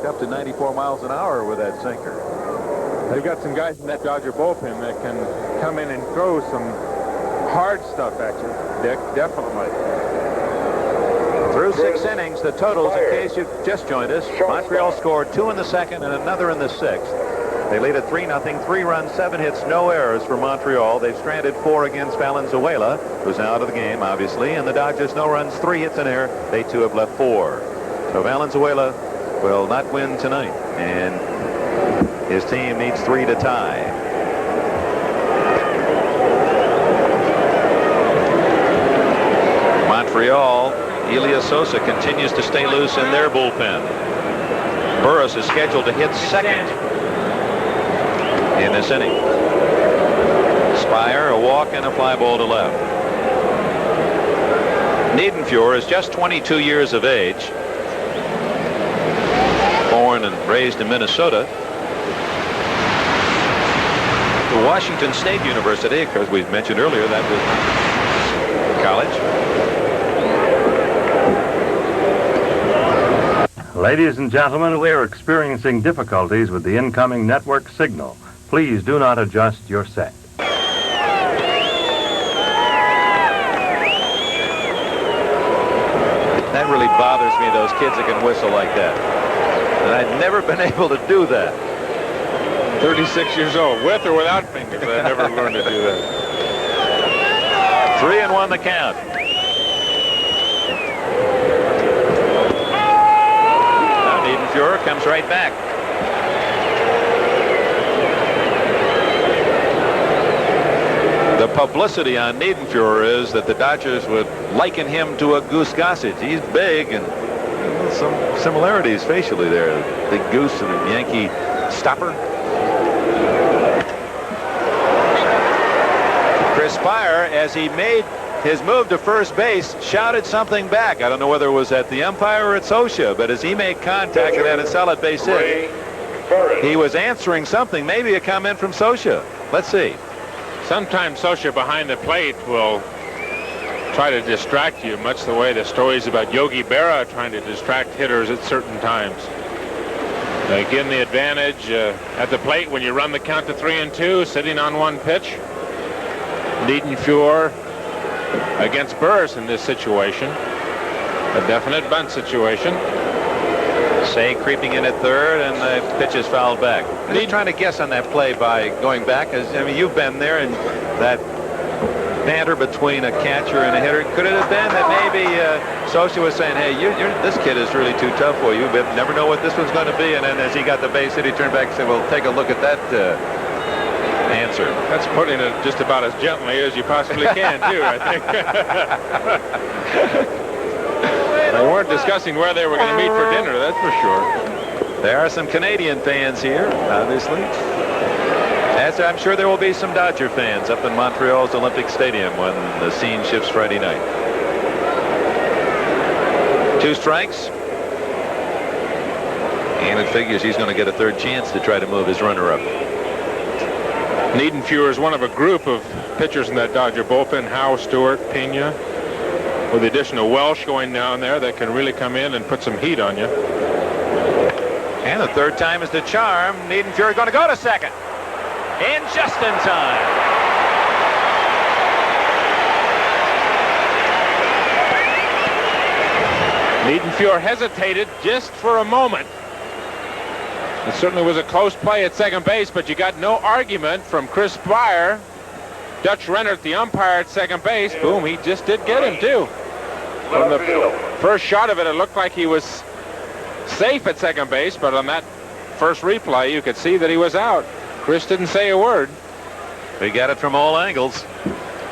Up to 94 miles an hour with that sinker. They've got some guys in that Dodger bullpen that can come in and throw some hard stuff at you, Dick, definitely. Through 6 innings, the totals, in case you've just joined us, Montreal scored 2 in the second and another in the 6th. They lead at 3-0, 3 runs, 7 hits, no errors for Montreal. They've stranded 4 against Valenzuela, who's now out of the game, obviously, and the Dodgers, no runs, 3 hits, an error. They too have left 4. So Valenzuela will not win tonight, and his team needs 3 to tie. Montreal, Elias Sosa continues to stay loose in their bullpen. Burris is scheduled to hit second in this inning. Spire, a walk and a fly ball to left. Niedenfuhr is just 22 years of age. Born and raised in Minnesota. The Washington State University, because we mentioned earlier that was college. Ladies and gentlemen, we are experiencing difficulties with the incoming network signal. Please do not adjust your set. That really bothers me, those kids that can whistle like that. And I've never been able to do that. 36 years old, with or without fingers. I never learned to do that. 3-1 the count. Now Niedenfuhr comes right back. The publicity on Niedenfuhr is that the Dodgers would liken him to a Goose Gossage. He's big and some similarities facially there. Big Goose and a Yankee stopper. Chris Spire, as he made his move to first base, shouted something back. I don't know whether it was at the umpire or at Socha, but as he made contact and had a solid base hit, he was answering something, maybe a comment from Socha. Let's see. Sometimes Socha behind the plate will try to distract you, much the way the stories about Yogi Berra trying to distract hitters at certain times. Again, the advantage at the plate when you run the count to 3-2, sitting on 1 pitch. Niedenfuhr against Burris in this situation. A definite bunt situation. Say creeping in at third, and the pitch is fouled back. He's trying to guess on that play by going back. I mean, you've been there, and that banter between a catcher and a hitter. Could it have been that maybe Socha was saying, hey, this kid is really too tough for you. We never know what this one's going to be. And then as he got the base hit, he turned back and said, well, take a look at that answer. That's putting it just about as gently as you possibly can, too, I think. They weren't discussing where they were going to meet for dinner, that's for sure. There are some Canadian fans here, obviously. As I'm sure there will be some Dodger fans up in Montreal's Olympic Stadium when the scene shifts Friday night. 2 strikes. And it figures he's going to get a third chance to try to move his runner-up. Niedenfuhr is one of a group of pitchers in that Dodger bullpen. Howe, Stewart, Pena, with the addition of Welsh going down there that can really come in and put some heat on you. And the third time is the charm. Niedenfuhr going to go to second. And just in time. Niedenfuhr hesitated just for a moment. It certainly was a close play at second base, but you got no argument from Chris Spire. Dutch Rennert, the umpire at second base. Boom, he just did get him, too. From the first shot of it, it looked like he was safe at second base, but on that first replay, you could see that he was out. Chris didn't say a word. We got it from all angles.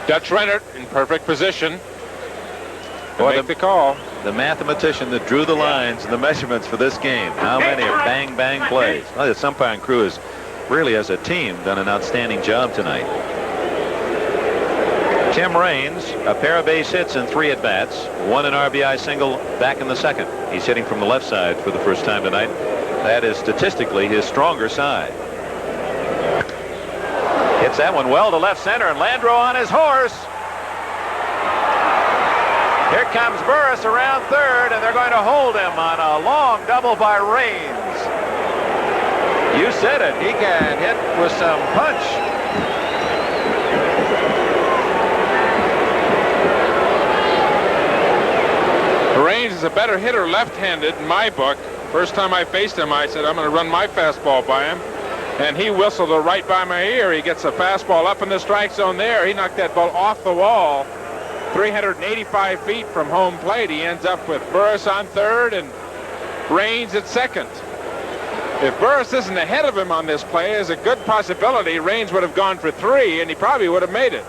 Dutch Rennert in perfect position to make the call. The mathematician that drew the lines and the measurements for this game. How many are bang, bang plays? Well, the umpiring crew has really, as a team, done an outstanding job tonight. Tim Raines, a pair of base hits and 3 at-bats. 1 an RBI single back in the second. He's hitting from the left side for the first time tonight. That is statistically his stronger side. Hits that one well to left center, and Landreau on his horse. Here comes Burris around third, and they're going to hold him on a long double by Raines. You said it. He can hit with some punch. Raines is a better hitter left-handed in my book. First time I faced him, I said, I'm going to run my fastball by him. And he whistled it right by my ear. He gets a fastball up in the strike zone there. He knocked that ball off the wall, 385 feet from home plate. He ends up with Burris on third and Raines at second. If Burris isn't ahead of him on this play, there's a good possibility Raines would have gone for 3, and he probably would have made it.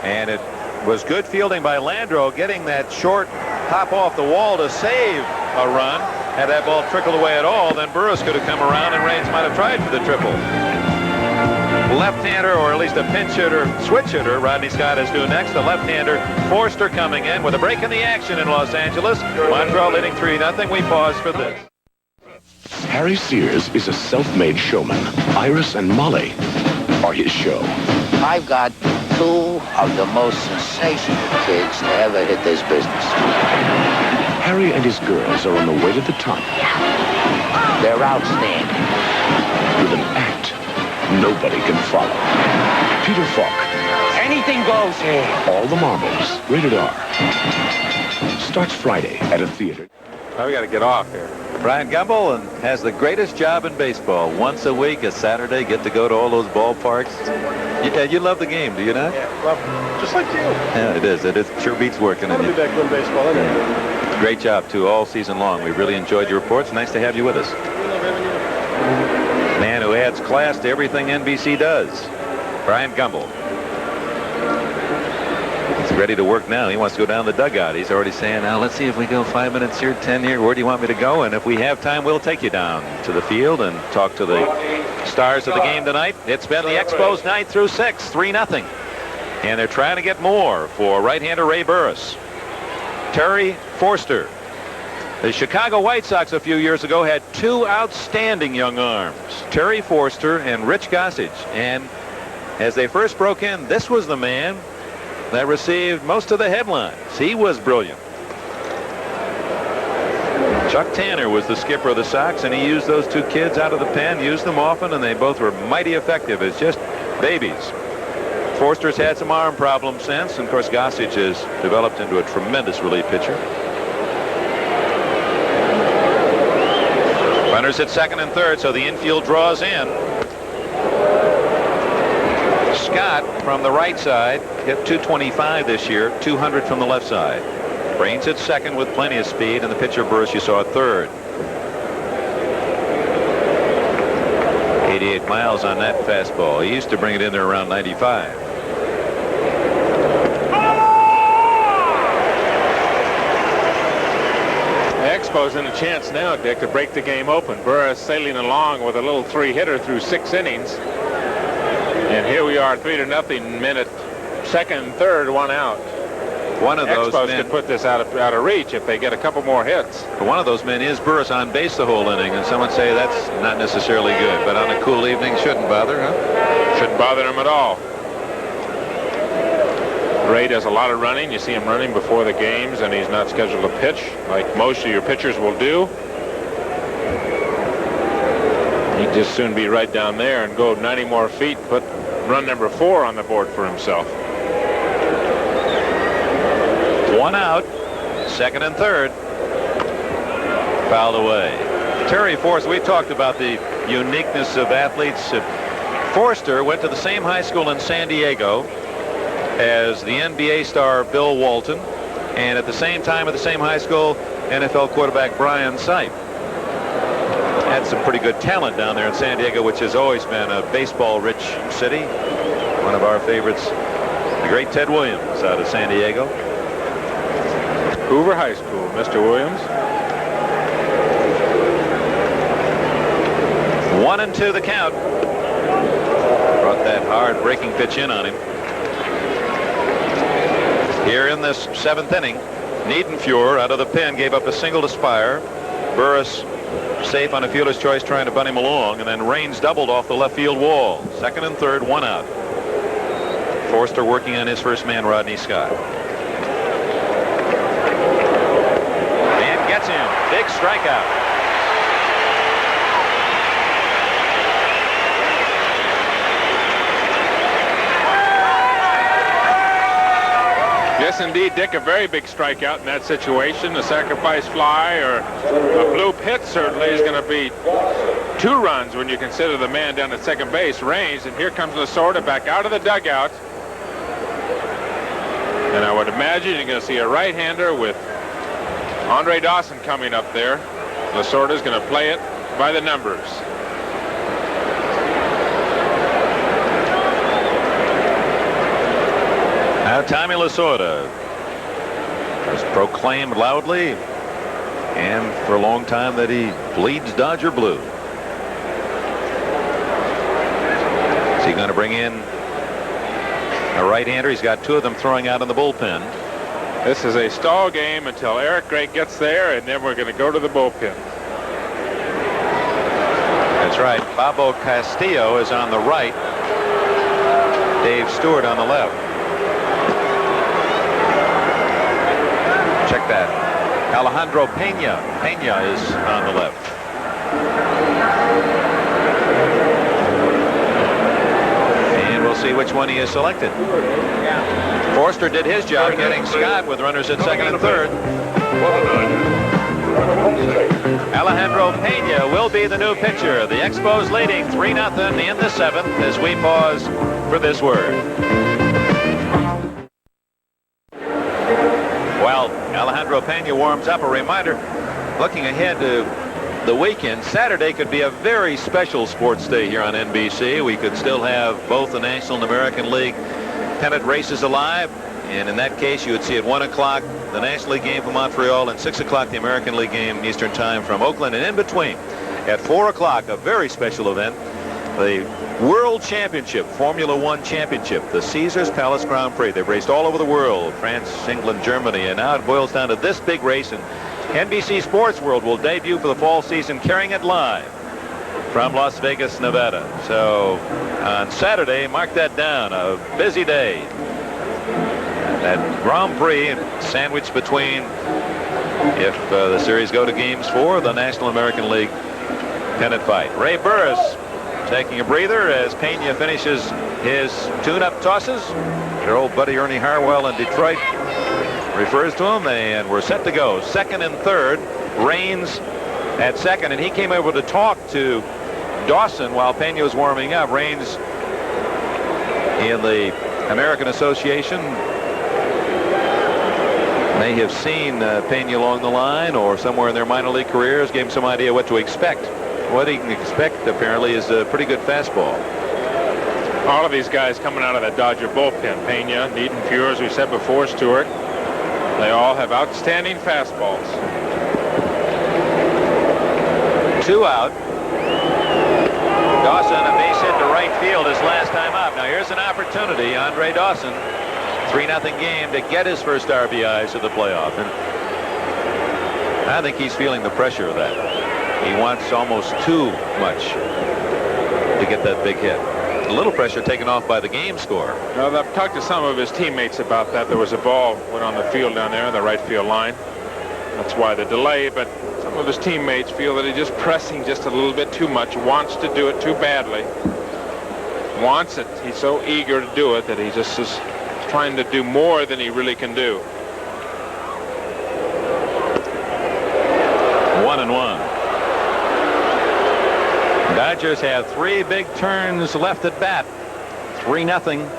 And it was good fielding by Landreau, getting that short hop off the wall to save a run. Had that ball trickled away at all, then Burris could have come around and Raines might have tried for the triple. Left-hander, or at least a pinch hitter, switch hitter, Rodney Scott is due next. The left-hander, Forster, coming in with a break in the action in Los Angeles. Montreal leading 3-0. We pause for this. Harry Sears is a self-made showman. Iris and Molly are his show. I've got 2 of the most sensational kids to ever hit this business. Harry and his girls are on the way to the top. They're outstanding. With an act nobody can follow. Peter Falk. Anything goes here. All the Marbles. Rated R. Starts Friday at a theater. Now we got to get off here. Brian Gumbel has the greatest job in baseball. Once a week, a Saturday, get to go to all those ballparks. Yeah, you love the game, do you not? Yeah, love it. Just like you. Yeah, it is. It sure beats working. I want to be back doing baseball anyway. Great job, too, all season long. We really enjoyed your reports. Nice to have you with us. We love having you. Man who adds class to everything NBC does. Brian Gumbel. He's ready to work now. He wants to go down the dugout. He's already saying, now let's see if we go 5 minutes here, 10 here. Where do you want me to go? And if we have time, we'll take you down to the field and talk to the stars of the game tonight. It's been the Expos night through 6, 3-0. And they're trying to get more for right-hander Ray Burris. Terry Forster. The Chicago White Sox a few years ago had 2 outstanding young arms, Terry Forster and Rich Gossage. And as they first broke in, this was the man that received most of the headlines. He was brilliant. Chuck Tanner was the skipper of the Sox, and he used those 2 kids out of the pen, used them often, and they both were mighty effective as just babies. Forster's had some arm problems since, and of course Gossage has developed into a tremendous relief pitcher. Runners at second and third, so the infield draws in. Scott from the right side hit 225 this year, 200 from the left side. Raines at second with plenty of speed, and the pitcher Burris you saw at third. 88 miles on that fastball. He used to bring it in there around 95. The Expos in a chance now, Dick, to break the game open. Burris sailing along with a little 3-hitter through 6 innings. And here we are, 3-0, minute, second and third, 1 out. One of those Expos men could put this out of reach if they get a couple more hits. One of those men is Burris on base the whole inning, and someone say that's not necessarily good, but on a cool evening shouldn't bother, huh? Shouldn't bother him at all. Ray does a lot of running. You see him running before the games, and he's not scheduled to pitch like most of your pitchers will do. He'd just soon be right down there and go 90 more feet, put run number 4 on the board for himself. 1 out, second and third. Fouled away. Terry Forster, we talked about the uniqueness of athletes. Forster went to the same high school in San Diego as the NBA star Bill Walton, and at the same time at the same high school, NFL quarterback Brian Sipe. Had some pretty good talent down there in San Diego, which has always been a baseball-rich city. One of our favorites, the great Ted Williams out of San Diego. Hoover High School, Mr. Williams. 1-2 the count. Brought that hard breaking pitch in on him. Here in this 7th inning, Niedenfuhr out of the pen gave up a single to Spire. Burris safe on a fielder's choice trying to bunt him along, and then Raines doubled off the left field wall. Second and third, 1 out. Forster working on his first man, Rodney Scott. And gets him. Big strikeout. Yes, indeed, Dick, a very big strikeout in that situation. A sacrifice fly or a bloop hit certainly is going to be 2 runs when you consider the man down at second base, Raines. And here comes Lasorda back out of the dugout. And I would imagine you're going to see a right-hander with Andre Dawson coming up there. Lasorda's going to play it by the numbers. Now Tommy Lasorda has proclaimed loudly and for a long time that he bleeds Dodger blue. Is he going to bring in a right-hander? He's got 2 of them throwing out in the bullpen. This is a stall game until Eric Gray gets there, and then we're going to go to the bullpen. That's right. Bobo Castillo is on the right. Dave Stewart on the left. Check that. Alejandro Pena. Pena is on the left. And we'll see which one he has selected. Forster did his job getting Scott with runners at second and third. Alejandro Pena will be the new pitcher. The Expos leading 3-0 in the 7th as we pause for this word. Well, Alejandro Pena warms up. A reminder, looking ahead to the weekend, Saturday could be a very special sports day here on NBC. We could still have both the National and American League pennant races alive. And in that case, you would see at 1 o'clock the National League game from Montreal and 6 o'clock the American League game Eastern Time from Oakland. And in between, at 4 o'clock, a very special event, the World Championship, Formula One Championship, the Caesars Palace Grand Prix. They've raced all over the world, France, England, Germany, and now it boils down to this big race. And NBC Sports World will debut for the fall season, carrying it live from Las Vegas, Nevada. So on Saturday, mark that down, a busy day. That Grand Prix sandwiched between, if the series go to games 4, the National American League pennant fight. Ray Burris taking a breather as Pena finishes his tune-up tosses. Their old buddy Ernie Harwell in Detroit refers to him, and we're set to go. Second and third, Raines at second, and he came over to talk to Dawson while Pena was warming up. Raines in the American Association may have seen Pena along the line or somewhere in their minor league careers, gave him some idea what to expect. What he can expect, apparently, is a pretty good fastball. All of these guys coming out of that Dodger bullpen, Pena, Niedenfuhr, as we said before, Stewart, they all have outstanding fastballs. 2 out. Dawson, a base hit to right field his last time up. Now here's an opportunity, Andre Dawson, 3-0 game, to get his first RBIs of the playoff. And I think he's feeling the pressure of that. He wants almost too much to get that big hit. A little pressure taken off by the game score. Well, I've talked to some of his teammates about that. There was a ball went on the field down there, the right field line. That's why the delay, but some of his teammates feel that he's just pressing just a little bit too much, wants to do it too badly. Wants it. He's so eager to do it that he just is trying to do more than he really can do. 1-1. Dodgers have 3 big turns left at bat. 3-0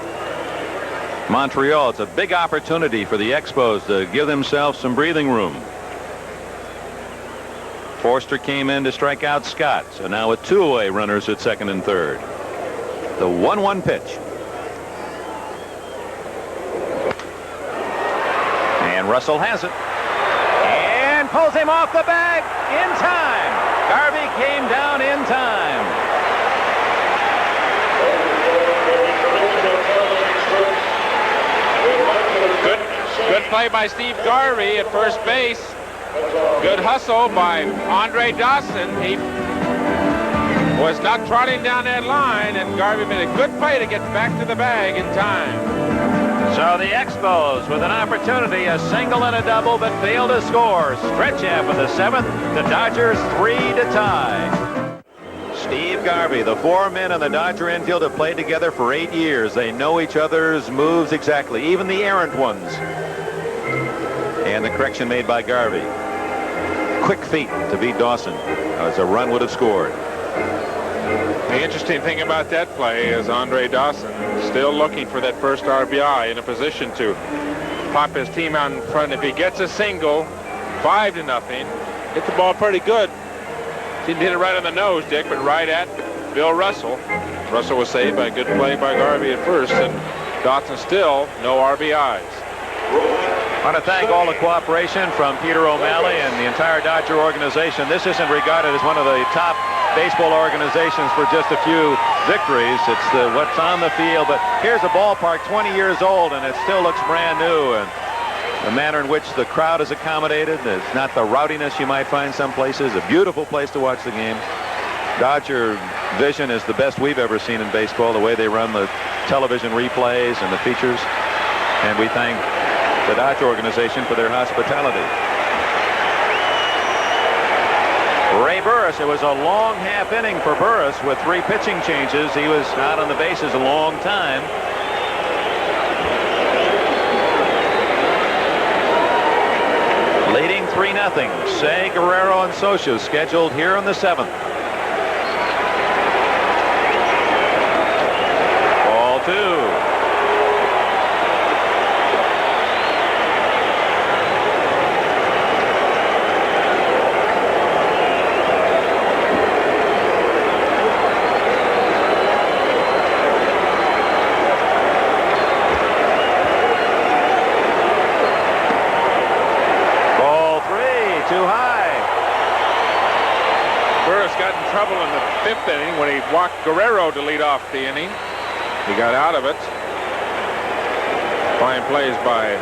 Montreal. It's a big opportunity for the Expos to give themselves some breathing room. Forster came in to strike out Scott. So now with 2 away runners at second and third. The 1-1 pitch. And Russell has it. And pulls him off the bag in time. Garvey came down in time. Good play by Steve Garvey at first base. Good hustle by Andre Dawson. He was not trotting down that line, and Garvey made a good play to get back to the bag in time. So the Expos with an opportunity, a single and a double, but failed to score. Stretch half of the 7th. The Dodgers 3 to tie. Steve Garvey, the 4 men on the Dodger infield have played together for 8 years. They know each other's moves exactly, even the errant ones. And the correction made by Garvey. Quick feet to beat Dawson, as a run would have scored. The interesting thing about that play is Andre Dawson still looking for that first RBI, in a position to pop his team out in front. If he gets a single, 5-0, hit the ball pretty good. Didn't hit it right on the nose, Dick, but right at Bill Russell. Russell was saved by a good play by Garvey at first, and Dawson still no RBIs. I want to thank all the cooperation from Peter O'Malley and the entire Dodger organization. This isn't regarded as one of the top baseball organizations for just a few victories. It's what's on the field. But here's a ballpark 20 years old, and it still looks brand new. And the manner in which the crowd is accommodated, it's not the rowdiness you might find some places. A beautiful place to watch the game. Dodger vision is the best we've ever seen in baseball, the way they run the television replays and the features. And we thank the Dodger organization for their hospitality. Ray Burris, it was a long half inning for Burris with 3 pitching changes. He was out on the bases a long time. Leading 3-0. Say, Guerrero, and Socha scheduled here in the 7th. Ball 2. Trouble in the 5th inning when he walked Guerrero to lead off the inning. He got out of it. Fine plays by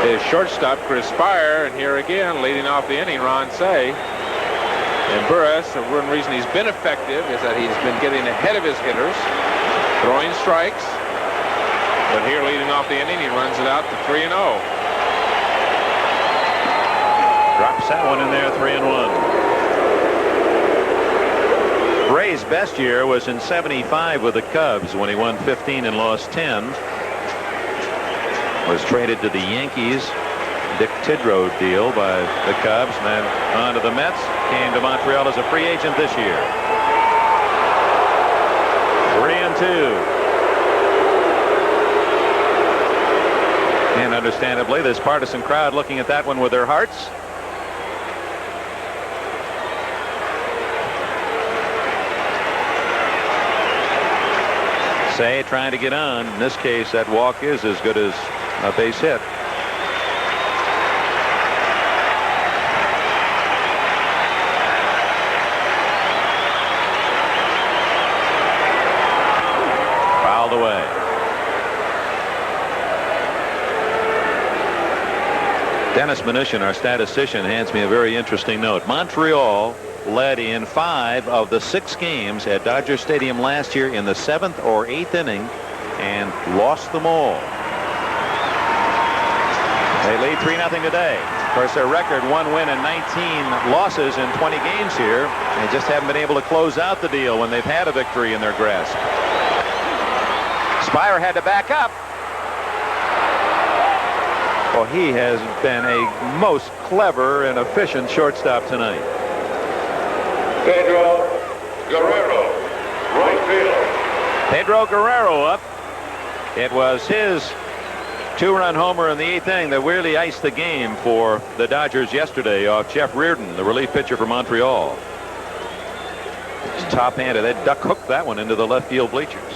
his shortstop, Chris Spire, and here again, leading off the inning, Ron Say. And Burris, the one reason he's been effective is that he's been getting ahead of his hitters, throwing strikes. But here, leading off the inning, he runs it out to 3-0. Drops that one in there, 3-1. Ray's best year was in '75 with the Cubs when he won 15 and lost 10. Was traded to the Yankees. Dick Tidrow deal by the Cubs, and then on to the Mets. Came to Montreal as a free agent this year. 3-2. And understandably, this partisan crowd looking at that one with their hearts. Say trying to get on. In this case, that walk is as good as a base hit. Fouled away. Dennis Mnuchin, our statistician, hands me a very interesting note. Montreal led in 5 of the 6 games at Dodger Stadium last year in the 7th or 8th inning and lost them all. They lead 3-0 today. Of course, their record, 1 win and 19 losses in 20 games here. They just haven't been able to close out the deal when they've had a victory in their grasp. Spire had to back up. Well, he has been a most clever and efficient shortstop tonight. Pedro Guerrero, right field. Pedro Guerrero up. It was his 2-run homer in the 8th inning that really iced the game for the Dodgers yesterday off Jeff Reardon, the relief pitcher for Montreal. It's top-handed. They duck hooked that one into the left field bleachers.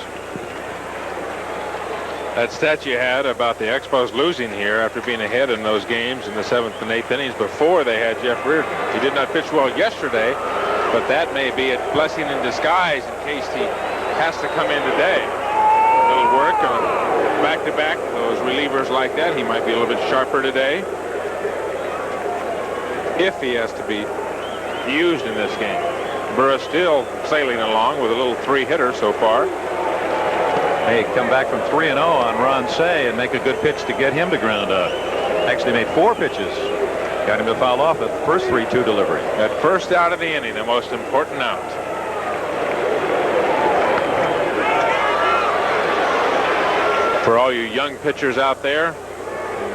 That stat you had about the Expos losing here after being ahead in those games in the 7th and 8th innings before they had Jeff Reardon. He did not pitch well yesterday, but that may be a blessing in disguise in case he has to come in today. A little work on back-to-back, those relievers like that. He might be a little bit sharper today if he has to be used in this game. Burris still sailing along with a little 3-hitter so far. They come back from 3-0 on Ron Say and make a good pitch to get him to ground out. Actually made 4 pitches. Got him to foul off at the first 3-2 delivery. That first out of the inning, the most important out. For all you young pitchers out there,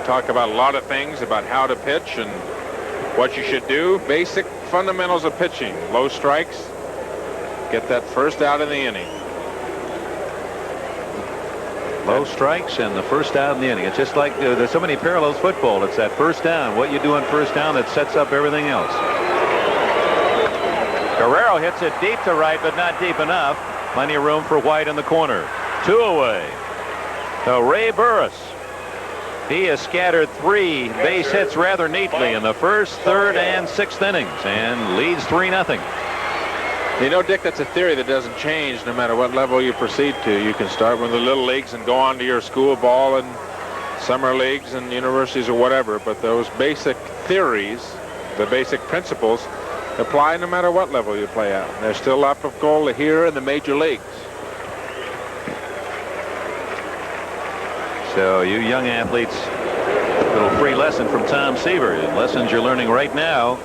talk about a lot of things about how to pitch and what you should do. Basic fundamentals of pitching. Low strikes. Get that first out in the inning. Low strikes and the first out in the inning. It's just like there's so many parallels football. It's that first down. What you do on first down that sets up everything else. Guerrero hits it deep to right, but not deep enough. Plenty of room for White in the corner. 2 away. So Ray Burris. He has scattered 3 base hits rather neatly in the first, third, and 6th innings and leads 3-0. You know, Dick, that's a theory that doesn't change no matter what level you proceed to. You can start with the little leagues and go on to your school ball and summer leagues and universities or whatever. But those basic theories, the basic principles, apply no matter what level you play at. There's still a lot of goal here in the major leagues. So you young athletes, a little free lesson from Tom Seaver. Lessons you're learning right now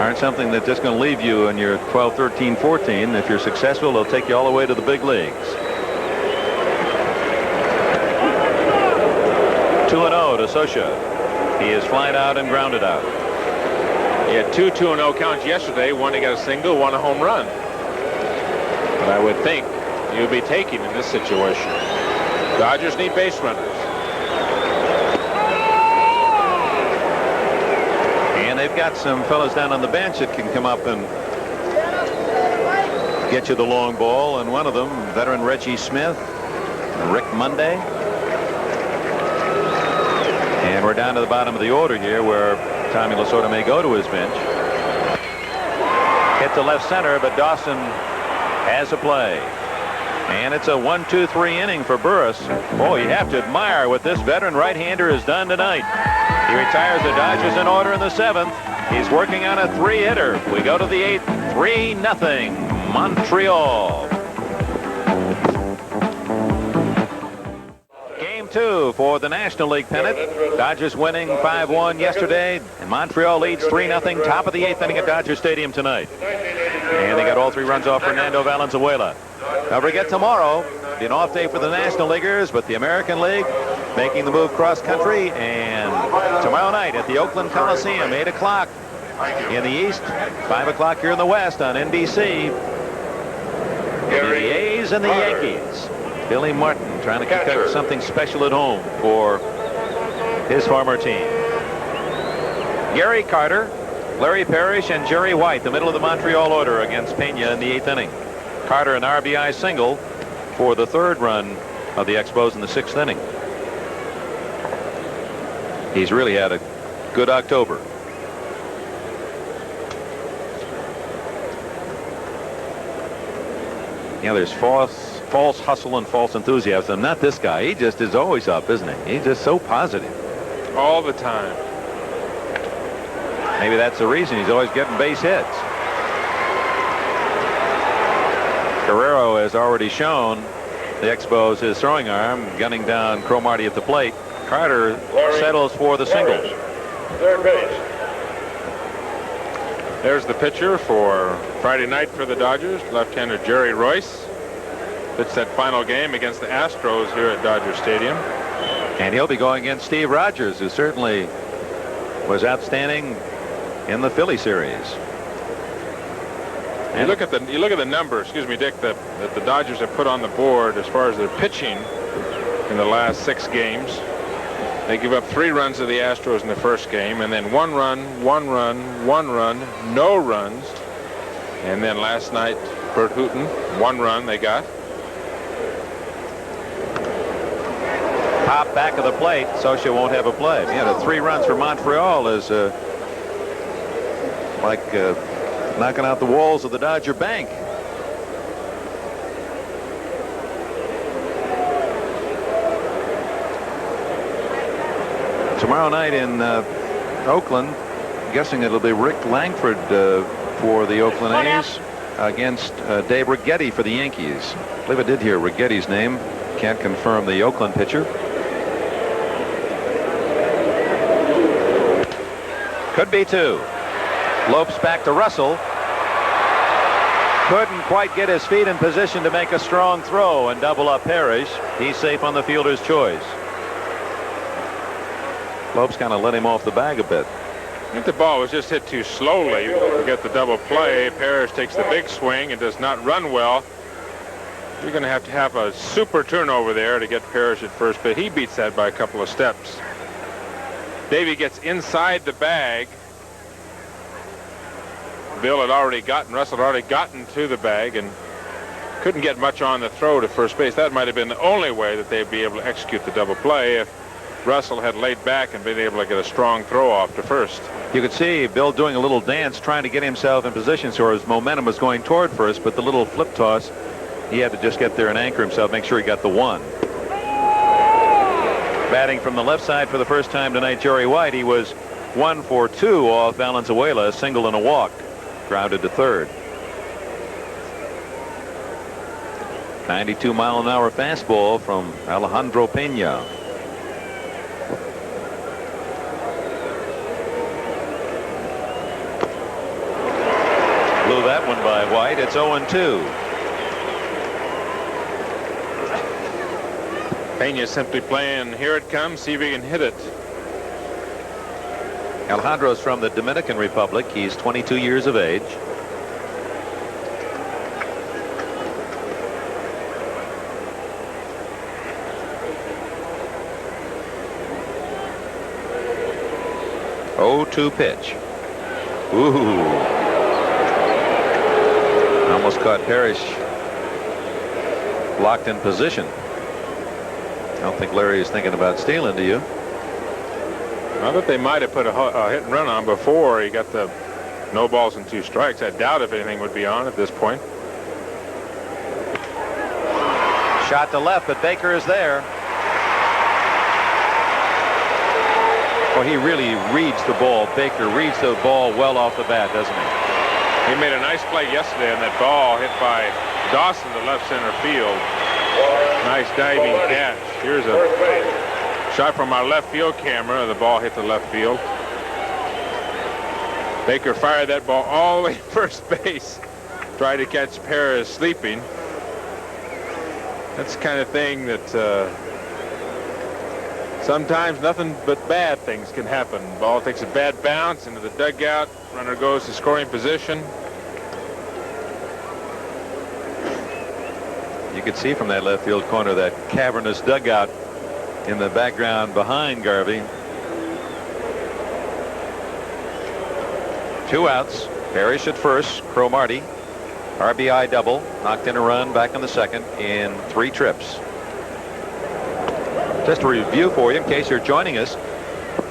aren't something that's just going to leave you in your 12, 13, 14. If you're successful, they'll take you all the way to the big leagues. 2-0 to Scioscia. He is flied out and grounded out. He had 2 2-0 counts yesterday. One he got a single, one a home run. But I would think he would be taking in this situation. Dodgers need base runners. And they've got some fellows down on the bench that can come up and get you the long ball. And one of them, veteran Reggie Smith, Rick Monday. And we're down to the bottom of the order here where Tommy Lasorda may go to his bench. Hit to left center, but Dawson has a play. And it's a 1-2-3 inning for Burris. Boy, you have to admire what this veteran right-hander has done tonight. He retires the Dodgers in order in the 7th. He's working on a 3-hitter. We go to the 8th. 3-0 Montreal. Game 2 for the National League pennant. Dodgers winning 5-1 yesterday. And Montreal leads 3-0. Top of the 8th inning at Dodger Stadium tonight. And they got all 3 runs off Fernando Valenzuela. Don't forget tomorrow, be an off day for the National Leaguers, but the American League making the move cross country. And tomorrow night at the Oakland Coliseum, 8 o'clock in the East, 5 o'clock here in the West on NBC. The A's and the Yankees. Billy Martin trying to kick up something special at home for his former team. Gary Carter, Larry Parrish, and Jerry White, the middle of the Montreal order against Pena in the 8th inning. Carter an RBI single for the 3rd run of the Expos in the 6th inning. He's really had a good October. Yeah, there's false hustle and false enthusiasm. Not this guy. He just is always up, isn't he? He's just so positive. All the time. Maybe that's the reason he's always getting base hits. Guerrero has already shown the Expos his throwing arm, gunning down Cromartie at the plate. Carter settles for the single. Third base. There's the pitcher for Friday night for the Dodgers, left-hander Jerry Royce. Pitched that final game against the Astros here at Dodger Stadium. And he'll be going against Steve Rogers, who certainly was outstanding in the Philly series. And you look at the number, excuse me, Dick, that the Dodgers have put on the board as far as their pitching in the last 6 games. They give up 3 runs to the Astros in the first game, and then 1 run, 1 run, 1 run, no runs. And then last night, Bert Hooton, 1 run they got. Pop back of the plate. Scioscia won't have a play. Yeah, the 3 runs for Montreal is like knocking out the walls of the Dodger Bank. Tomorrow night in Oakland, I'm guessing it'll be Rick Langford for the Oakland A's against Dave Righetti for the Yankees. I believe I did hear Righetti's name. Can't confirm the Oakland pitcher. Could be 2. Lopes back to Russell. Couldn't quite get his feet in position to make a strong throw and double up Parrish. He's safe on the fielder's choice. Lopes kind of let him off the bag a bit. I think the ball was just hit too slowly to get the double play. Parrish takes the big swing and does not run well. You're going to have a super turnover there to get Parrish at first, but he beats that by a couple of steps. Davey gets inside the bag. Russell had already gotten to the bag and couldn't get much on the throw to first base. That might have been the only way that they'd be able to execute the double play if Russell had laid back and been able to get a strong throw off to first. You could see Bill doing a little dance trying to get himself in position so his momentum was going toward first, but the little flip toss, he had to just get there and anchor himself, make sure he got the one. Batting from the left side for the first time tonight, Jerry White. He was 1 for 2 off Valenzuela, a single and a walk. Grounded to third. 92-mile-an-hour fastball from Alejandro Pena. Blew that one by White. It's 0-2. Pena simply playing, here it comes, see if he can hit it. Alejandro's from the Dominican Republic. He's 22 years of age. Oh-2 pitch. Ooh. Almost caught Parrish locked in position. I don't think Larry is thinking about stealing, do you? I thought they might have put a hit and run on before he got the no balls and 2 strikes. I doubt if anything would be on at this point. Shot to left, but Baker is there. Well, he really reads the ball. Baker reads the ball well off the bat, doesn't he? He made a nice play yesterday on that ball hit by Dawson to left center field. Nice diving catch. Here's a shot from our left field camera. The ball hit the left field. Baker fired that ball all the way to first base. Tried to catch Parrish sleeping. That's the kind of thing that sometimes nothing but bad things can happen. Ball takes a bad bounce into the dugout. Runner goes to scoring position. You could see from that left field corner that cavernous dugout in the background behind Garvey. 2 outs. Parrish at first. Cromartie. RBI double. Knocked in a run back in the second in 3 trips. Just a review for you in case you're joining us.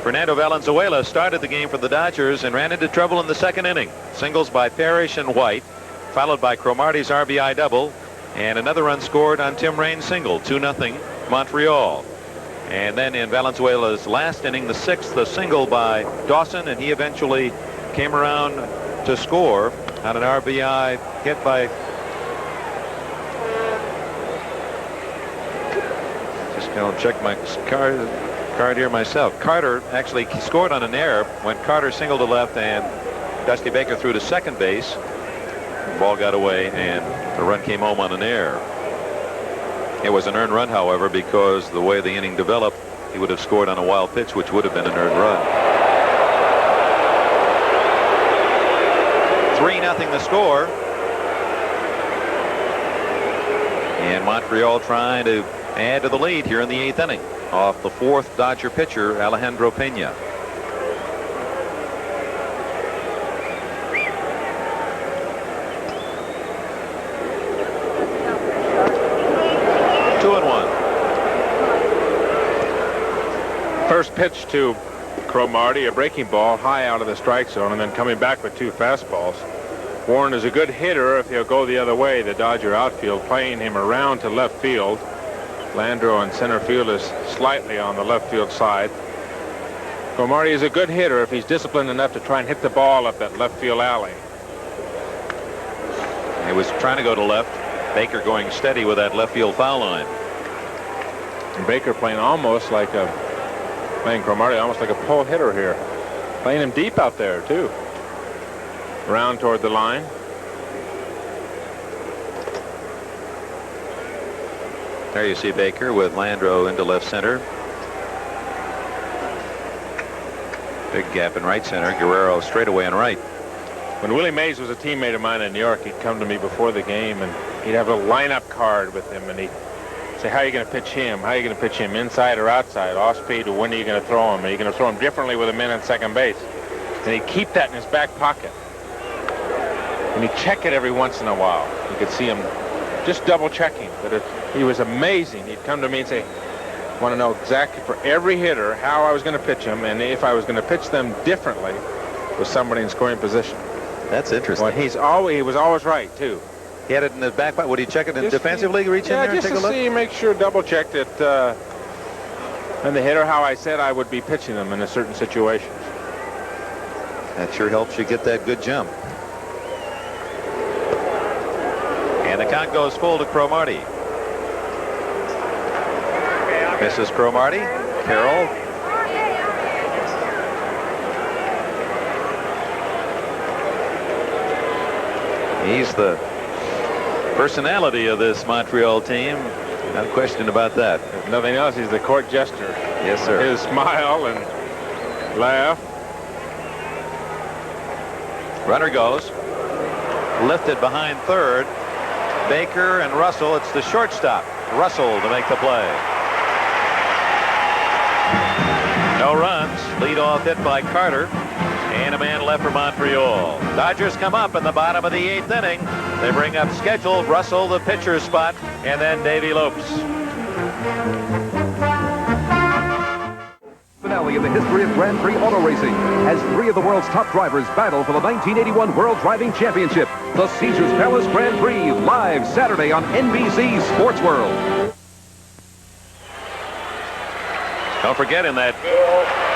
Fernando Valenzuela started the game for the Dodgers and ran into trouble in the second inning. Singles by Parrish and White, followed by Cromartie's RBI double, and another run scored on Tim Raines' single, 2-0 Montreal. And then in Valenzuela's last inning, the 6th, a single by Dawson, and he eventually came around to score on an RBI hit by, just going to check my card here myself. Carter actually scored on an error when Carter singled to left and Dusty Baker threw to second base. The ball got away and the run came home on an error. It was an earned run, however, because the way the inning developed, he would have scored on a wild pitch, which would have been an earned run. 3-0 the score. And Montreal trying to add to the lead here in the 8th inning off the 4th Dodger pitcher, Alejandro Pena. First pitch to Cromartie, a breaking ball high out of the strike zone, and then coming back with 2 fastballs. Warren is a good hitter if he'll go the other way. The Dodger outfield playing him around to left field. Landreau in center field is slightly on the left field side. Cromartie is a good hitter if he's disciplined enough to try and hit the ball up that left field alley. He was trying to go to left. Baker going steady with that left field foul line. And Baker playing Cromartie almost like a pull hitter here. Playing him deep out there, too. Around toward the line. There you see Baker with Landreau into left center. Big gap in right center. Guerrero straightaway and right. When Willie Mays was a teammate of mine in New York, he'd come to me before the game, and he'd have a lineup card with him, and he'd say, how are you going to pitch him? How are you going to pitch him, inside or outside, off speed, or when are you going to throw him? Are you going to throw him differently with a man on second base? And he'd keep that in his back pocket. And he'd check it every once in a while. You could see him just double checking. But he was amazing. He'd come to me and say, I want to know exactly for every hitter how I was going to pitch him, and if I was going to pitch them differently with somebody in scoring position. That's interesting. Well, he was always right, too. He had it in his back pocket. Would he check it in defensively? Reach in yeah, there and take a just look? to see, make sure, double checked it. And the hitter, how I said I would be pitching them in a certain situation. That sure helps you get that good jump. And the count goes full to Cromartie. Mrs. Cromartie. Carroll. He's the personality of this Montreal team. No question about that. If nothing else, he's the court jester. Yes, sir. His smile and laugh. Runner goes. Lifted behind third. Baker and Russell. It's the shortstop, Russell, to make the play. No runs. Leadoff hit by Carter. And a man left for Montreal. Dodgers come up in the bottom of the 8th inning. They bring up scheduled Russell, the pitcher's spot, and then Davy Lopes. Finale of the history of Grand Prix auto racing as 3 of the world's top drivers battle for the 1981 World Driving Championship. The Caesars Palace Grand Prix, live Saturday on NBC Sports World. Don't forget, in that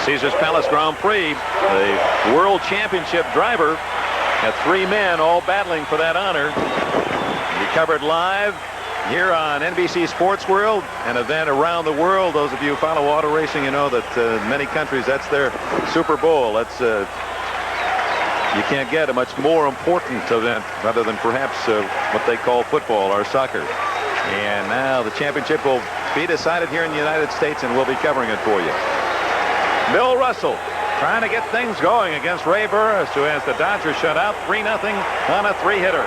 Caesars Palace Grand Prix, the World Championship driver had 3 men all battling for that honor. We covered live here on NBC Sports World, an event around the world. Those of you who follow auto racing, you know that in many countries that's their Super Bowl. That's you can't get a much more important event other than perhaps what they call football or soccer. And now the championship will be decided here in the United States, and we'll be covering it for you. Bill Russell trying to get things going against Ray Burris, who has the Dodgers shut out 3-0 on a 3-hitter.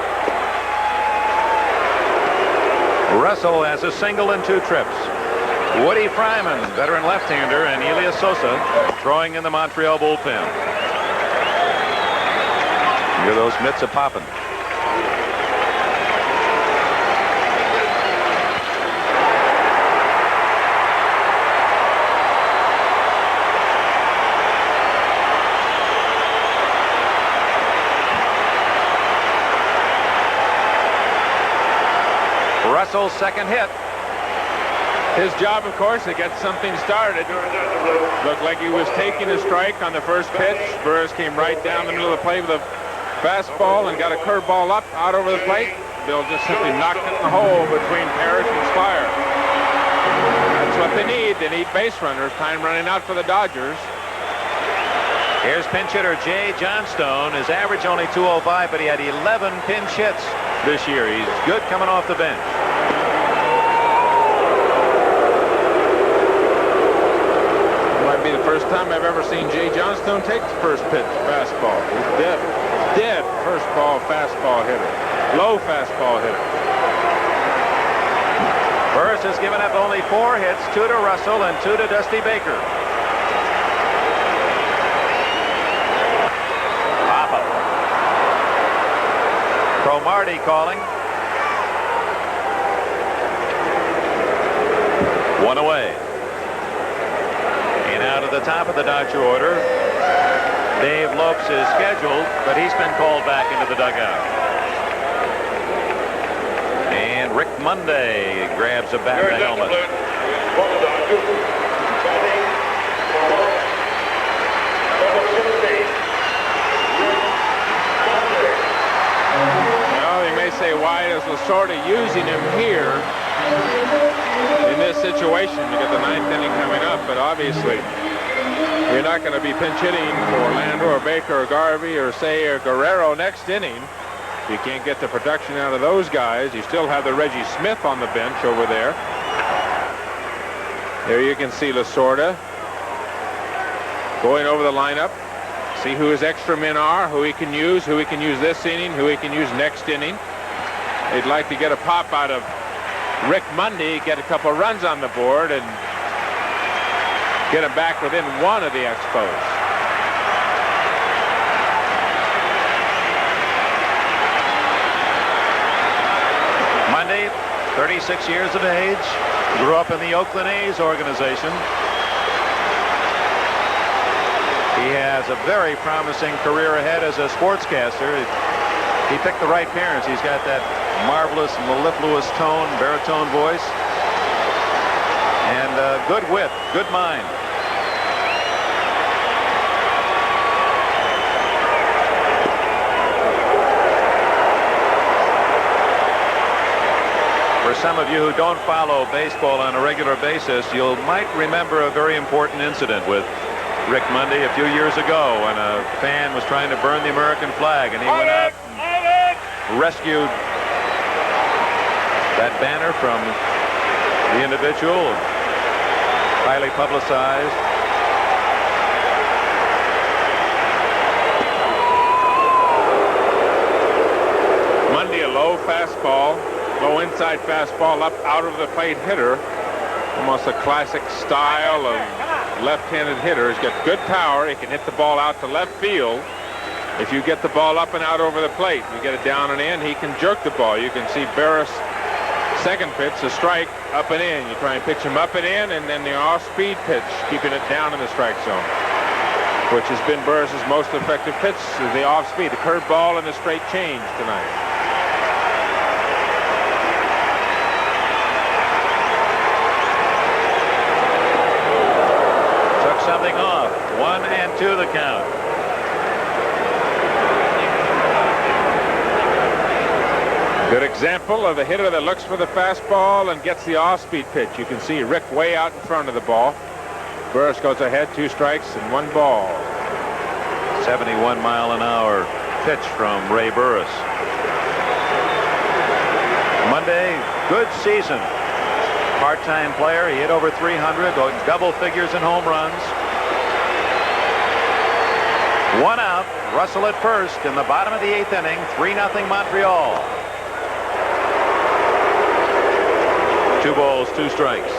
Russell has a single and 2 trips. Woody Fryman, veteran left-hander, and Elias Sosa throwing in the Montreal bullpen. Hear those mitts a popping. Russell's second hit. His job, of course, to get something started. Looked like he was taking a strike on the first pitch. Burris came right down the middle of the plate with a fastball and got a curveball up out over the plate. Bill just simply knocked it in the hole between Parrish and Spire. That's what they need. They need base runners. Time running out for the Dodgers. Here's pinch hitter Jay Johnstone. His average only 205, but he had 11 pinch hits this year. He's good coming off the bench. Might be the first time I've ever seen Jay Johnstone take the first pitch fastball. He's dead first ball fastball hitter. Low fastball hitter. Burris has given up only 4 hits, 2 to Russell and 2 to Dusty Baker. Cromartie calling. 1 away. And out of the top of the Dodger order, Dave Lopes is scheduled, but he's been called back into the dugout. And Rick Monday grabs a bat and a helmet. Say, why is Lasorda using him here in this situation? You got the 9th inning coming up, but obviously you're not going to be pinch hitting for Landor or Baker or Garvey or say or Guerrero next inning. You can't get the production out of those guys. You still have the Reggie Smith on the bench over there. There you can see Lasorda going over the lineup, see who his extra men are, who he can use this inning, who he can use next inning. They'd like to get a pop out of Rick Mundy, get a couple runs on the board, and get him back within one of the Expos. Mundy, 36 years of age, grew up in the Oakland A's organization. He has a very promising career ahead as a sportscaster. He picked the right parents. He's got that marvelous mellifluous tone, baritone voice, and good wit, good mind. For some of you who don't follow baseball on a regular basis, you might remember a very important incident with Rick Mundy a few years ago when a fan was trying to burn the American flag, and he went out and rescued that banner from the individual, highly publicized. Mundy, a low fastball, low inside fastball up out of the plate hitter. Almost a classic style of left-handed hitter. He's got good power. He can hit the ball out to left field. If you get the ball up and out over the plate, you get it down and in, he can jerk the ball. You can see Barris' second pitch, a strike, up and in. You try and pitch him up and in, and then the off-speed pitch, keeping it down in the strike zone, which has been Barris' most effective pitch, is the off-speed, the curveball and the straight change tonight. Something off. 1-2 the count. Good example of a hitter that looks for the fastball and gets the off-speed pitch. You can see Rick way out in front of the ball. Burris goes ahead, 2 strikes and 1 ball. 71-mile-an-hour pitch from Ray Burris. Monday, good season. Part-time player. He hit over 300, double figures in home runs. 1 out. Russell at first in the bottom of the 8th inning. 3-0 Montreal. 2 balls, 2 strikes.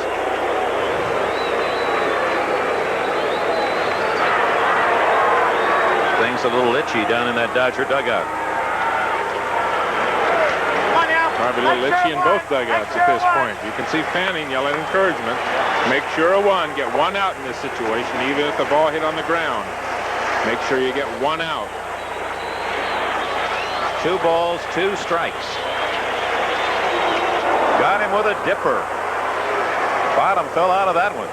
Things a little itchy down in that Dodger dugout. Probably a little itchy in both dugouts at this point. You can see Fanning yelling encouragement. Make sure of 1. Get 1 out in this situation, even if the ball hit on the ground. Make sure you get 1 out. 2 balls, 2 strikes. Got him with a dipper. Bottom fell out of that one.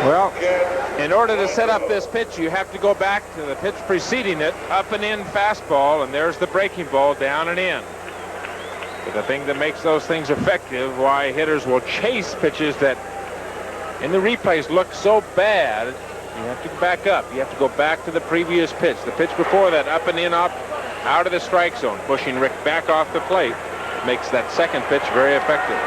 Well, in order to set up this pitch, you have to go back to the pitch preceding it, up and in fastball, and there's the breaking ball down and in. But the thing that makes those things effective, why hitters will chase pitches that in the replays look so bad, you have to back up. You have to go back to the previous pitch. The pitch before that, up and in, up, out of the strike zone, pushing Rick back off the plate, makes that second pitch very effective.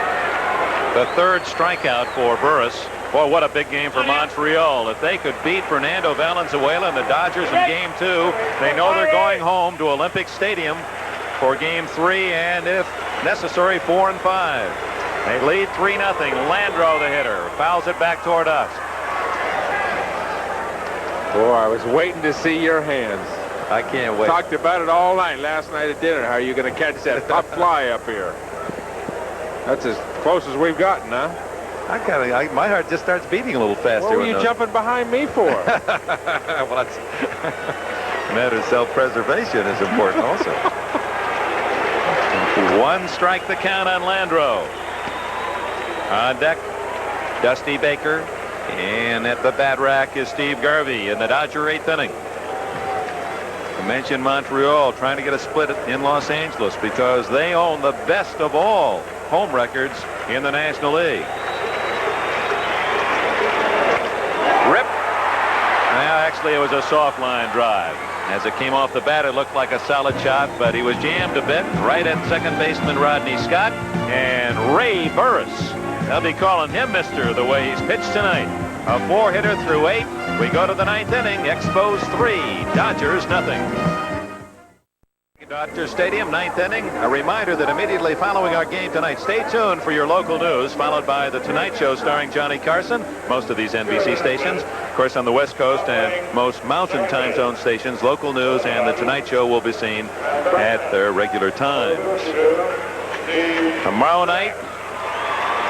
The 3rd strikeout for Burris. Boy, what a big game for Montreal. If they could beat Fernando Valenzuela and the Dodgers in Game 2, they know they're going home to Olympic Stadium for Game 3 and, if necessary, 4 and 5. They lead 3-0. Landreau, the hitter, fouls it back toward us. Boy, I was waiting to see your hands. I can't wait. Talked about it all night last night at dinner. How are you going to catch that top fly up here? That's as close as we've gotten, huh? My heart just starts beating a little faster. What were you jumping behind me for? Well, that's matter of self-preservation is important also. 1 strike the count on Landreau. On deck, Dusty Baker, and at the bat rack is Steve Garvey in the Dodger 8th inning. I mentioned Montreal trying to get a split in Los Angeles because they own the best of all home records in the National League. Rip. Well, actually, it was a soft line drive. As it came off the bat, it looked like a solid shot, but he was jammed a bit right at second baseman Rodney Scott, and Ray Burris They'll be calling him Mister the way he's pitched tonight. A 4-hitter through 8. We go to the 9th inning. Expos 3, Dodgers nothing. Dodger Stadium, 9th inning. A reminder that immediately following our game tonight, stay tuned for your local news, followed by The Tonight Show starring Johnny Carson. Most of these NBC stations, of course, on the West Coast and most Mountain Time Zone stations, local news and The Tonight Show will be seen at their regular times. Tomorrow night,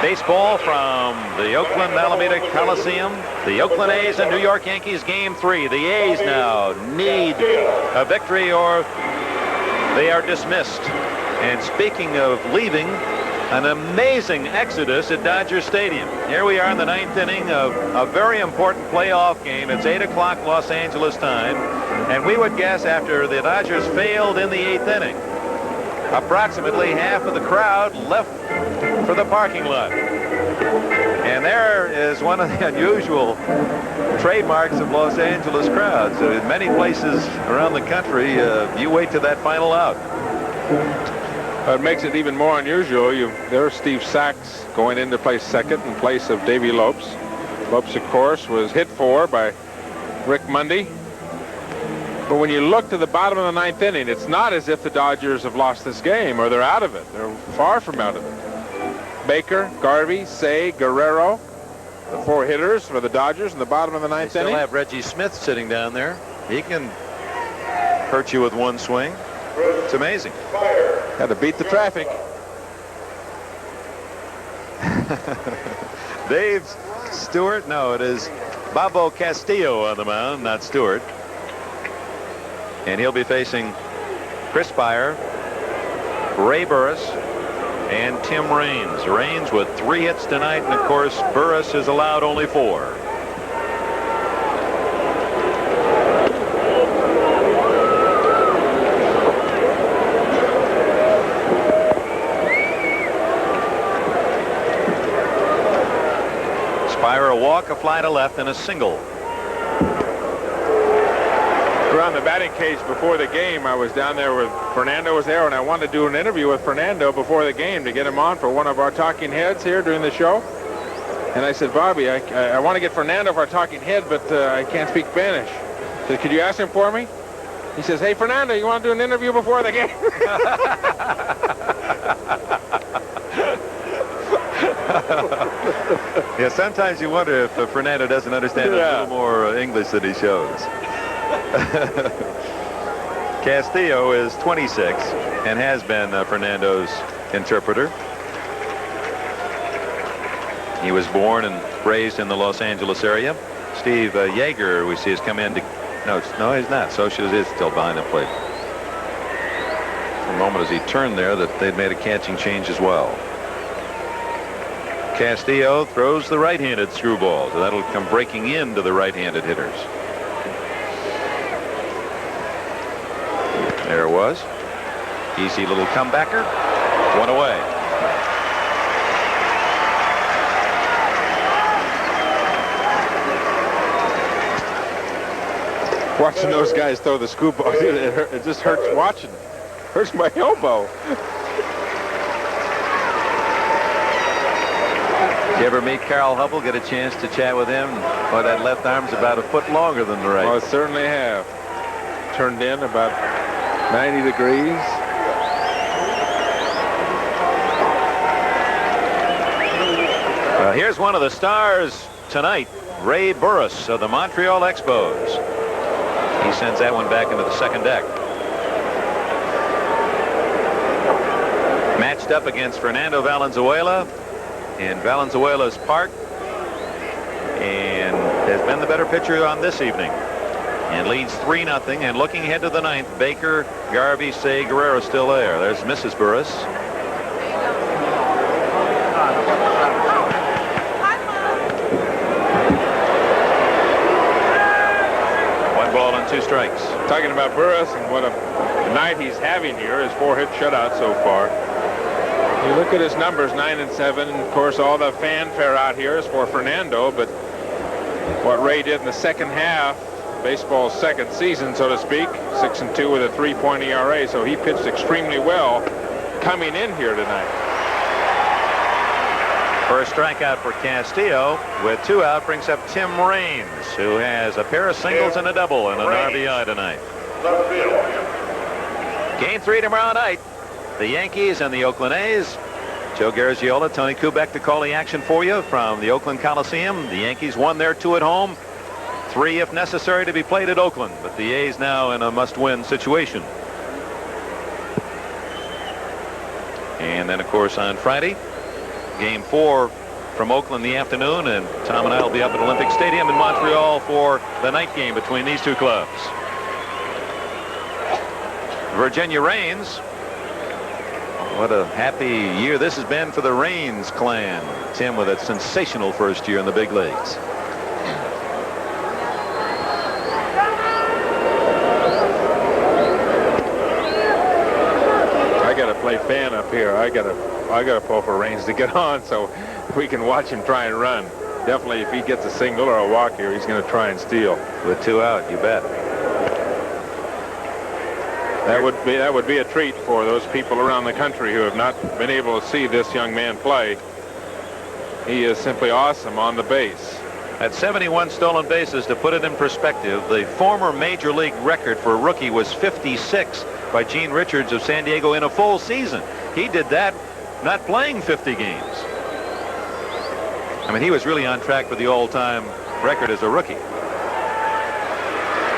baseball from the Oakland Alameda Coliseum. The Oakland A's and New York Yankees, Game 3. The A's now need a victory or they are dismissed. And speaking of leaving, an amazing exodus at Dodger Stadium. Here we are in the 9th inning of a very important playoff game. It's 8 o'clock Los Angeles time. And we would guess after the Dodgers failed in the 8th inning, approximately half of the crowd left for the parking lot. And there is one of the unusual trademarks of Los Angeles crowds. In many places around the country, you wait to that final out. It makes it even more unusual. There's Steve Sachs going in to play second in place of Davey Lopes. Lopes, of course, was hit for by Rick Mundy. But when you look to the bottom of the 9th inning, it's not as if the Dodgers have lost this game or they're out of it. They're far from out of it. Baker, Garvey, Say, Guerrero, the 4 hitters for the Dodgers in the bottom of the 9th inning. They still have Reggie Smith sitting down there. He can hurt you with one swing. It's amazing. Got to beat the traffic. Dave Stewart? No, it is Bobo Castillo on the mound, not Stewart. And he'll be facing Chris Beyer, Ray Burris, and Tim Raines. Raines with 3 hits tonight, and of course Burris has allowed only 4. Spire a walk, a fly to left, and a single. Around the batting cage before the game, I was down there with Fernando was there, and I wanted to do an interview with Fernando before the game to get him on for one of our talking heads here during the show. And I said, Bobby, I want to get Fernando for our talking head, but I can't speak Spanish. I said, could you ask him for me? He says, hey, Fernando, you want to do an interview before the game? Yeah, sometimes you wonder if Fernando doesn't understand a little more English than he shows. Castillo is 26 and has been Fernando's interpreter. He was born and raised in the Los Angeles area. Steve Yeager, we see, has come in to... No, he's not. Socha is still behind the plate. For a moment as he turned there, that they'd made a catching change as well. Castillo throws the right-handed screwball, so that'll come breaking into the right-handed hitters. There it was. Easy little comebacker. 1 away. Watching those guys throw the screwball, it just hurts watching. Hurts my elbow. Did you ever meet Carl Hubble? Get a chance to chat with him? Boy, that left arm's about a foot longer than the right. Oh, I certainly have. Turned in about 90 degrees. Here's one of the stars tonight, Ray Burris of the Montreal Expos. He sends that one back into the second deck. Matched up against Fernando Valenzuela in Valenzuela's park, and has been the better pitcher on this evening. And leads 3-0, and looking ahead to the 9th, Baker, Garvey, Say, Guerrero still there. There's Mrs. Burris. One ball and 2 strikes. Talking about Burris and what a night he's having here, his 4-hit shutout so far. You look at his numbers, 9 and 7. Of course, all the fanfare out here is for Fernando, but what Ray did in the second half, baseball's second season, so to speak, 6-2 with a 3.0 ERA, so he pitched extremely well coming in here tonight. First strikeout for Castillo with 2 out brings up Tim Raines, who has a pair of singles and a double and an RBI tonight. Left field. Game 3 tomorrow night. The Yankees and the Oakland A's. Joe Garagiola, Tony Kubek to call the action for you from the Oakland Coliseum. The Yankees won their 2 at home. 3 if necessary to be played at Oakland, but the A's now in a must-win situation. And then, of course, on Friday, Game 4 from Oakland in the afternoon, and Tom and I will be up at Olympic Stadium in Montreal for the night game between these 2 clubs. Virginia Raines. What a happy year this has been for the Raines clan. Tim with a sensational first year in the big leagues. I got to play fan up here. I got to pull for Raines to get on so we can watch him try and run. Definitely, if he gets a single or a walk here, he's going to try and steal. With 2 out, you bet. That would be a treat for those people around the country who have not been able to see this young man play. He is simply awesome on the base. At 71 stolen bases, to put it in perspective, the former major league record for a rookie was 56 by Gene Richards of San Diego in a full season. He did that not playing 50 games. I mean, he was really on track for the all-time record as a rookie.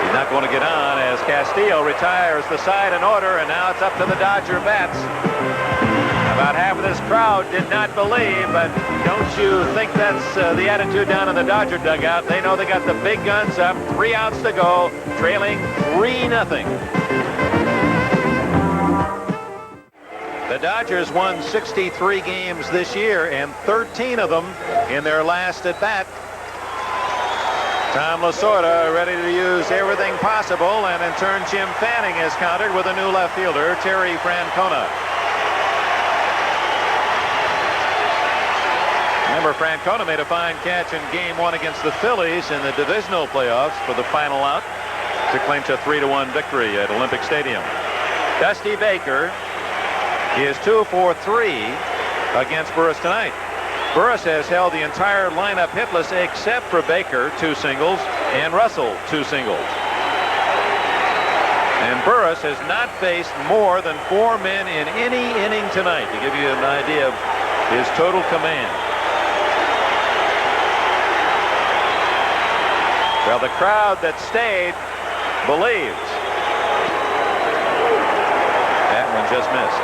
He's not going to get on as Castillo retires the side in order, and now it's up to the Dodger bats. About half of this crowd did not believe, but don't you think that's the attitude down in the Dodger dugout? They know they got the big guns up, 3 outs to go, trailing 3-0. The Dodgers won 63 games this year, and 13 of them in their last at bat. Tom Lasorda ready to use everything possible, and in turn Jim Fanning has countered with a new left fielder, Terry Francona. Remember, Francona made a fine catch in Game 1 against the Phillies in the divisional playoffs for the final out to clinch a 3-1 victory at Olympic Stadium. Dusty Baker is 2 for 3 against Burris tonight. Burris has held the entire lineup hitless except for Baker, 2 singles, and Russell, 2 singles. And Burris has not faced more than 4 men in any inning tonight, to give you an idea of his total command. Well, the crowd that stayed believes. That one just missed.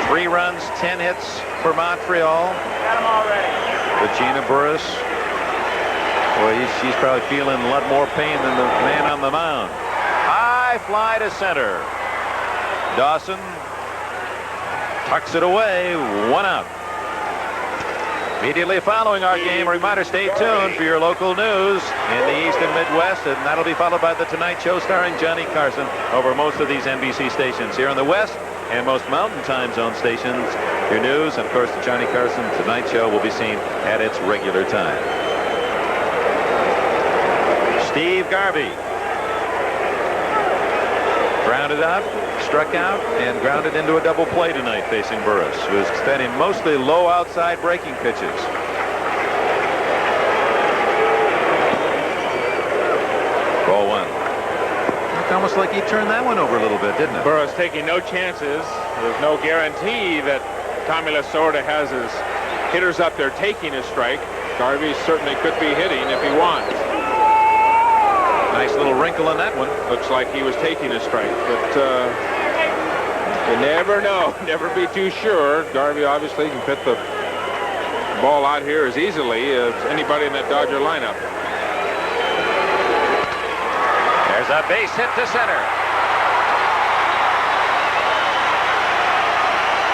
3 runs, 10 hits for Montreal. Got him already. Regina Burris. Boy, she's probably feeling a lot more pain than the man on the mound. High fly to center. Dawson tucks it away. 1 out. Immediately following our game, a reminder, stay tuned for your local news in the East and Midwest, and that'll be followed by the Tonight Show starring Johnny Carson over most of these NBC stations. Here in the West and most Mountain Time Zone stations, your news, and of course the Johnny Carson Tonight Show will be seen at its regular time. Steve Garvey grounded out, struck out, and grounded into a double play tonight facing Burris, who is spending mostly low outside breaking pitches. Ball 1. Looked almost like he turned that one over a little bit, didn't it? Burris taking no chances. There's no guarantee that Tommy Lasorda has his hitters up there taking a strike. Garvey certainly could be hitting if he wants. Nice little wrinkle on that one. Looks like he was taking a strike, but you never know. Never be too sure. Garvey obviously can put the ball out here as easily as anybody in that Dodger lineup. There's a base hit to center.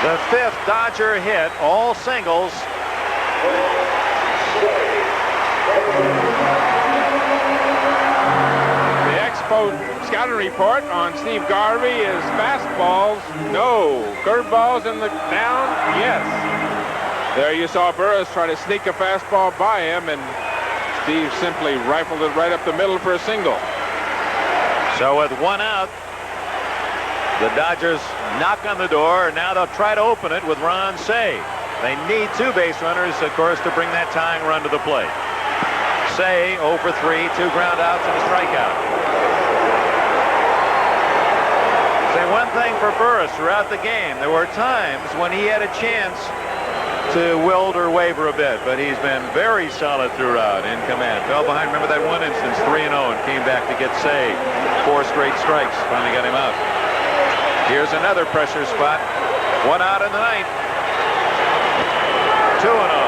The 5th Dodger hit, all singles. Scouting report on Steve Garvey is fastballs, no. Curveballs in the down, yes. There you saw Burris try to sneak a fastball by him, and Steve simply rifled it right up the middle for a single. So with 1 out, The Dodgers knock on the door, and now they'll try to open it with Ron Cey. They need 2 base runners, of course, to bring that tying run to the plate. Cey 0 for 3, 2 ground outs and a strikeout. Say one thing for Burris throughout the game. There were times when he had a chance to wilt or waver a bit, but he's been very solid throughout in command. Fell behind, remember that one instance, 3-0, and came back to get Cey. 4 straight strikes, finally got him out. Here's another pressure spot. 1 out in the 9th. 2-0.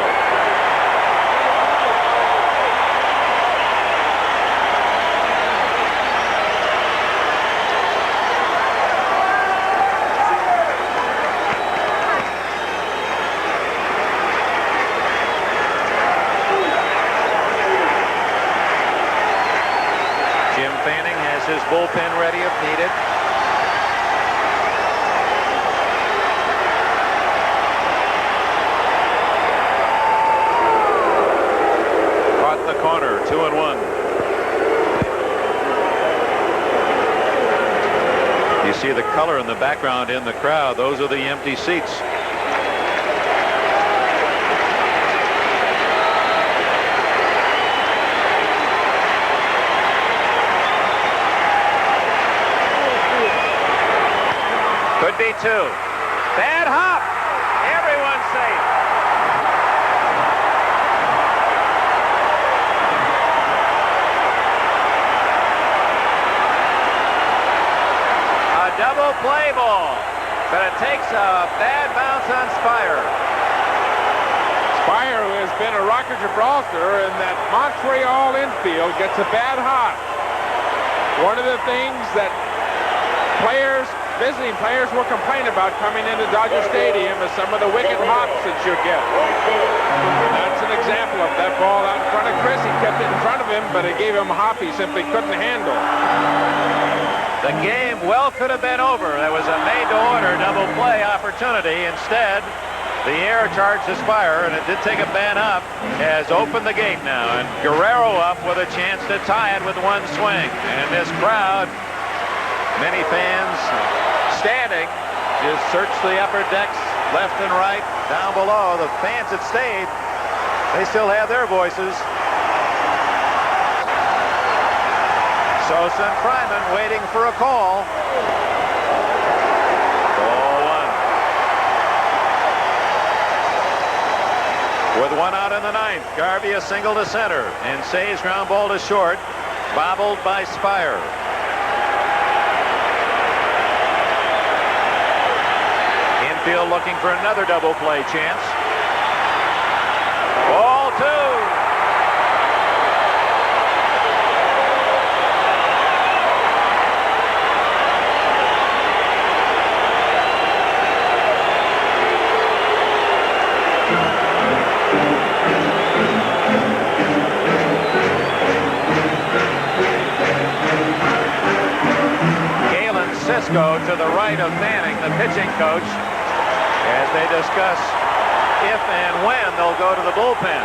Jim Fanning has his bullpen ready if needed. Caught the corner, 2-1. You see the color in the background in the crowd. Those are the empty seats. Could be 2. Bad hop. Everyone's safe. A double play ball, but it takes a bad bounce on Spire. Spire, who has been a Rocker Gibraltar in that Montreal infield, gets a bad hop. One of the things that visiting players will complain about coming into Dodger Stadium is some of the wicked hops that you get. That's an example of that ball out in front of Chris. He kept it in front of him, but it gave him a hop he simply couldn't handle. The game well could have been over. There was a made-to-order double play opportunity. Instead, the air charged the Spire, and it did take a bad hop, has opened the gate now, and Guerrero up with a chance to tie it with 1 swing. And this crowd, many fans standing, just search the upper decks left and right. Down below, the fans that stayed, they still have their voices. Sosa and Fryman waiting for a call. Ball 1. With 1 out in the 9th, Garvey a single to center, and Cey's ground ball to short, bobbled by Spire. Infield looking for another double play chance. Ball 2. Galen Cisco to the right of Manning, the pitching coach, as they discuss if and when they'll go to the bullpen.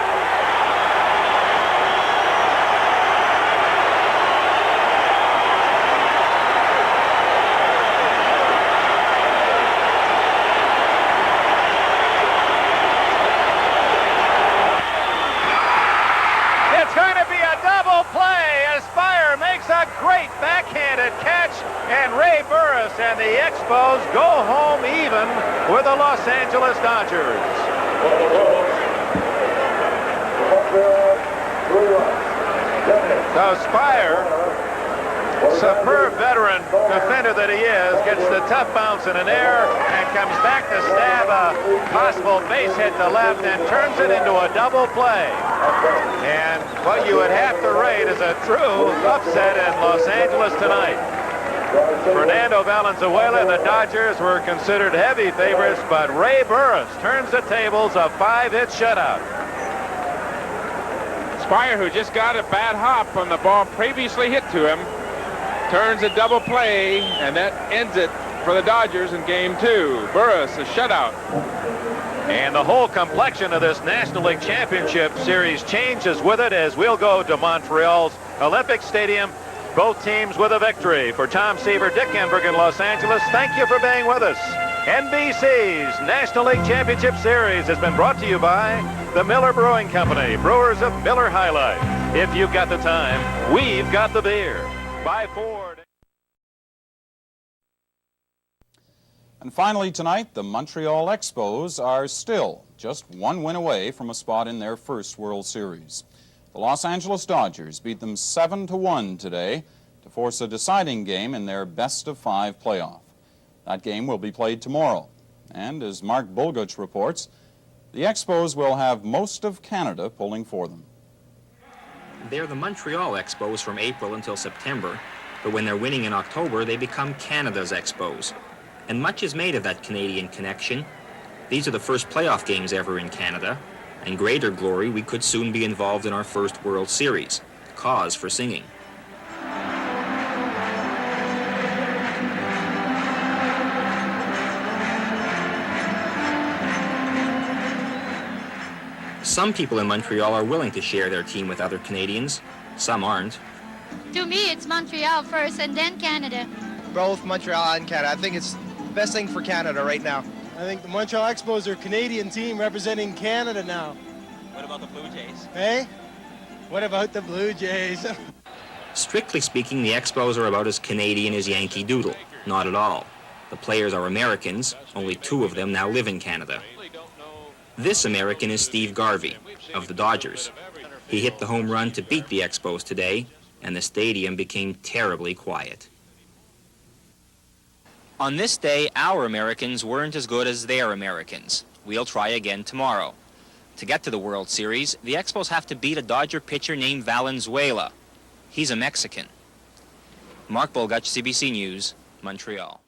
It's going to be a double play as Spire makes a great backhanded catch, and Ray Burris and the Expos go home even with the Los Angeles Dodgers. So Spire, superb veteran defender that he is, gets the tough bounce in an air and comes back to stab a possible base hit to left and turns it into a double play. And what you would have to rate is a true upset in Los Angeles tonight. Fernando Valenzuela and the Dodgers were considered heavy favorites, but Ray Burris turns the tables, a 5-hit shutout. Spire, who just got a bad hop on the ball previously hit to him, turns a double play, and that ends it for the Dodgers in Game 2. Burris, a shutout. And the whole complexion of this National League Championship Series changes with it as we'll go to Montreal's Olympic Stadium Both teams with a victory. For Tom Seaver, Dick Enberg in Los Angeles, thank you for being with us. NBC's National League Championship Series has been brought to you by the Miller Brewing Company, brewers of Miller High Life. If you've got the time, we've got the beer. By Ford. And finally tonight, the Montreal Expos are still just one win away from a spot in their first World Series. The Los Angeles Dodgers beat them 7-1 today to force a deciding game in their best-of-5 playoff. That game will be played tomorrow. And as Mark Bulguch reports, the Expos will have most of Canada pulling for them. They're the Montreal Expos from April until September, but when they're winning in October, they become Canada's Expos. And much is made of that Canadian connection. These are the first playoff games ever in Canada, and greater glory, we could soon be involved in our first World Series. Cause for singing. Some people in Montreal are willing to share their team with other Canadians. Some aren't. To me, it's Montreal first and then Canada. Both Montreal and Canada. I think it's the best thing for Canada right now. I think the Montreal Expos are a Canadian team representing Canada now. What about the Blue Jays? Hey? What about the Blue Jays? Strictly speaking, the Expos are about as Canadian as Yankee Doodle. Not at all. The players are Americans. Only 2 of them now live in Canada. This American is Steve Garvey of the Dodgers. He hit the home run to beat the Expos today, and the stadium became terribly quiet. On this day, our Americans weren't as good as their Americans. We'll try again tomorrow. To get to the World Series, the Expos have to beat a Dodger pitcher named Valenzuela. He's a Mexican. Mark Bulguch, CBC News, Montreal.